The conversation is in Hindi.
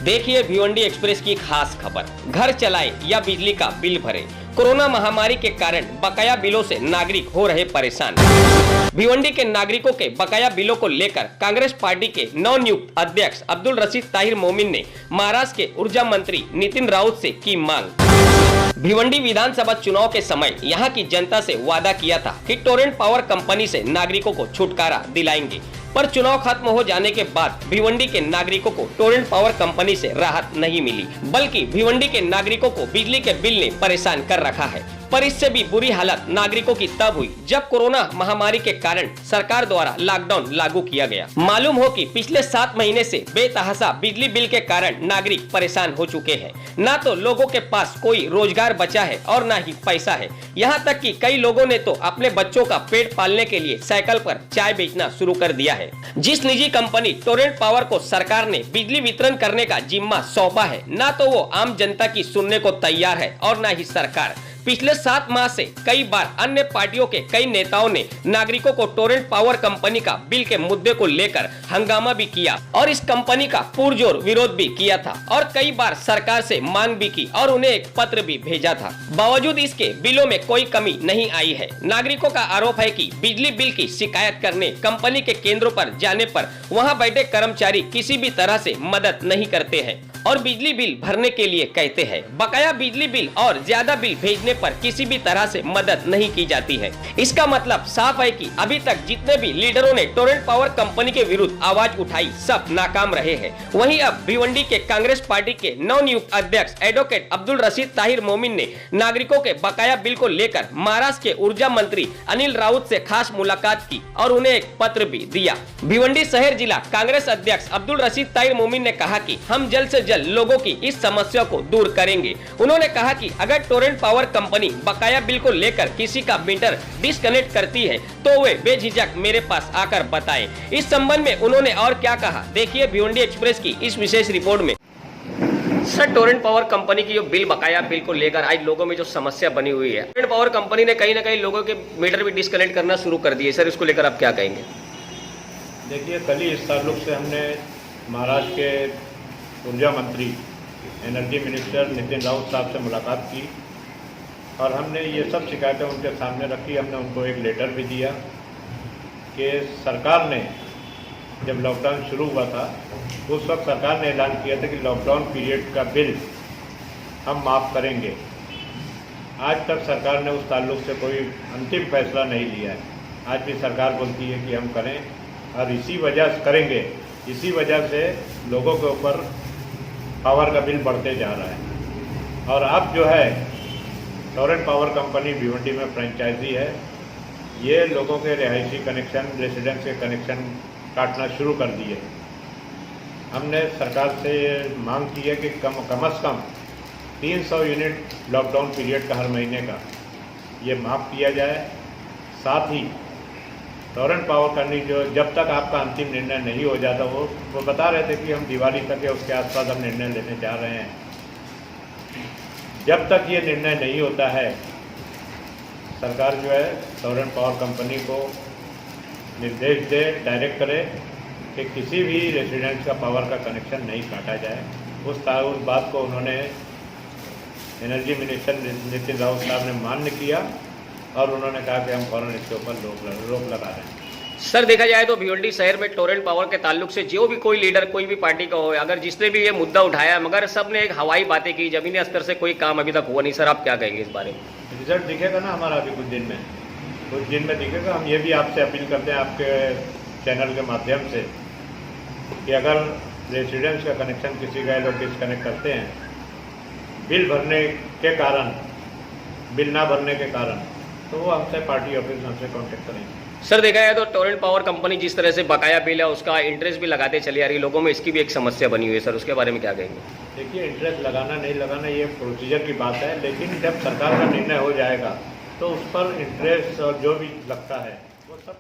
देखिए भिवंडी एक्सप्रेस की खास खबर। घर चलाए या बिजली का बिल भरे, कोरोना महामारी के कारण बकाया बिलों से नागरिक हो रहे परेशान। भिवंडी के नागरिकों के बकाया बिलों को लेकर कांग्रेस पार्टी के नवनियुक्त अध्यक्ष अब्दुल रशीद ताहिर मोमिन ने महाराष्ट्र के ऊर्जा मंत्री नितिन राउत से की मांग। भिवंडी विधानसभा चुनाव के समय यहां की जनता से वादा किया था कि टोरेंट पावर कंपनी से नागरिकों को छुटकारा दिलाएंगे, पर चुनाव खत्म हो जाने के बाद भिवंडी के नागरिकों को टोरेंट पावर कंपनी से राहत नहीं मिली, बल्कि भिवंडी के नागरिकों को बिजली के बिल ने परेशान कर रखा है। पर इससे भी बुरी हालत नागरिकों की तब हुई जब कोरोना महामारी के कारण सरकार द्वारा लॉकडाउन लागू किया गया। मालूम हो कि पिछले 7 महीने से बेतहाशा बिजली बिल के कारण नागरिक परेशान हो चुके हैं। ना तो लोगों के पास कोई रोजगार बचा है और ना ही पैसा है। यहाँ तक कि कई लोगों ने तो अपने बच्चों का पेट पालने के लिए साइकिल पर चाय बेचना शुरू कर दिया है। जिस निजी कंपनी टोरेंट पावर को सरकार ने बिजली वितरण करने का जिम्मा सौंपा है, ना तो वो आम जनता की सुनने को तैयार है और ना ही सरकार। पिछले 7 माह से कई बार अन्य पार्टियों के कई नेताओं ने नागरिकों को टोरेंट पावर कंपनी का बिल के मुद्दे को लेकर हंगामा भी किया और इस कंपनी का पुरजोर विरोध भी किया था और कई बार सरकार से मांग भी की और उन्हें एक पत्र भी भेजा था। बावजूद इसके बिलों में कोई कमी नहीं आई है। नागरिकों का आरोप है कि बिजली बिल की शिकायत करने कंपनी के केंद्रों पर जाने पर वहाँ बैठे कर्मचारी किसी भी तरह से मदद नहीं करते हैं और बिजली बिल भरने के लिए कहते हैं। बकाया बिजली बिल और ज्यादा बिल भेजने पर किसी भी तरह से मदद नहीं की जाती है। इसका मतलब साफ है कि अभी तक जितने भी लीडरों ने टोरेंट पावर कंपनी के विरुद्ध आवाज उठाई, सब नाकाम रहे हैं। वहीं अब भिवंडी के कांग्रेस पार्टी के नवनियुक्त अध्यक्ष एडवोकेट अब्दुल रशीद ताहिर मोमिन ने नागरिकों के बकाया बिल को लेकर महाराष्ट्र के ऊर्जा मंत्री अनिल राउत से खास मुलाकात की और उन्हें एक पत्र भी दिया। भिवंडी शहर जिला कांग्रेस अध्यक्ष अब्दुल रशीद ताहिर मोमिन ने कहा कि हम जल्द से जल्द लोगों की इस समस्या को दूर करेंगे। उन्होंने कहा कि अगर टोरेंट पावर कंपनी बकाया बिल को लेकर किसी का मीटर डिस्कनेक्ट करती है तो वे बेझिझक मेरे पास आकर बताएं। इस संबंध में उन्होंने और क्या कहा, देखिए भिवंडी एक्सप्रेस की इस विशेष रिपोर्ट में। सर, टोरेंट पावर कंपनी की जो बिल बकाया बिल को लेकर आज लोगों में जो समस्या बनी हुई है, टोरेंट पावर कंपनी ने कहीं ना कहीं लोगों के मीटर भी डिस्कनेक्ट करना शुरू कर दिए। सर, इसको लेकर आप क्या कहेंगे? देखिए, कल ही इस ताल्लुक से हमने महाराष्ट्र के ऊर्जा मंत्री एनर्जी मिनिस्टर नितिन राउत साहब से मुलाकात की और हमने ये सब शिकायतें उनके सामने रखी। हमने उनको एक लेटर भी दिया कि सरकार ने जब लॉकडाउन शुरू हुआ था उस वक्त सरकार ने ऐलान किया था कि लॉकडाउन पीरियड का बिल हम माफ़ करेंगे। आज तक सरकार ने उस ताल्लुक से कोई अंतिम फैसला नहीं लिया है। आज भी सरकार बोलती है कि हम करें और इसी वजह से लोगों के ऊपर पावर का बिल बढ़ते जा रहा है। और अब जो है टोरेंट पावर कंपनी भिवंडी में फ्रेंचाइजी है, ये लोगों के रिहायशी कनेक्शन, रेसिडेंस के कनेक्शन काटना शुरू कर दिए। हमने सरकार से मांग की है कि कम से कम 300 यूनिट लॉकडाउन पीरियड का हर महीने का ये माफ़ किया जाए। साथ ही टोरेंट पावर कंपनी जो जब तक आपका अंतिम निर्णय नहीं हो जाता, वो बता रहे थे कि हम दिवाली तक या उसके आसपास हम निर्णय लेने जा रहे हैं। जब तक ये निर्णय नहीं होता है, सरकार जो है टोरेंट पावर कंपनी को निर्देश दे, डायरेक्ट करे कि किसी भी रेसिडेंस का पावर का कनेक्शन नहीं काटा जाए। उस बात को उन्होंने एनर्जी मिनिस्टर नितिन राउत साहब ने मान्य किया और उन्होंने कहा कि हम फौरन इसके ऊपर रोक लगा रहे हैं। सर, देखा जाए तो भिवंडी शहर में टोरेंट पावर के ताल्लुक से जो भी कोई लीडर, कोई भी पार्टी का हो, अगर जिसने भी ये मुद्दा उठाया, मगर सब ने एक हवाई बातें की, जमीनी स्तर से कोई काम अभी तक हुआ नहीं। सर, आप क्या कहेंगे इस बारे में? रिजल्ट दिखेगा ना हमारा अभी कुछ दिन में दिखेगा। हम ये भी आपसे अपील करते हैं आपके चैनल के माध्यम से कि अगर रेसिडेंस का कनेक्शन किसी का लोग डिस्कनेक्ट करते हैं बिल ना भरने के कारण, तो वो हमसे पार्टी ऑफिस हमसे कांटेक्ट करेंगे। सर, देखा जाए तो टोरेंट पावर कंपनी जिस तरह से बकाया बिल है उसका इंटरेस्ट भी लगाते चली आ रही, लोगों में इसकी भी एक समस्या बनी हुई है। सर, उसके बारे में क्या कहेंगे? देखिए, इंटरेस्ट लगाना नहीं लगाना ये प्रोसीजर की बात है, लेकिन जब सरकार का निर्णय हो जाएगा तो उस पर इंटरेस्ट और जो भी लगता है वो सब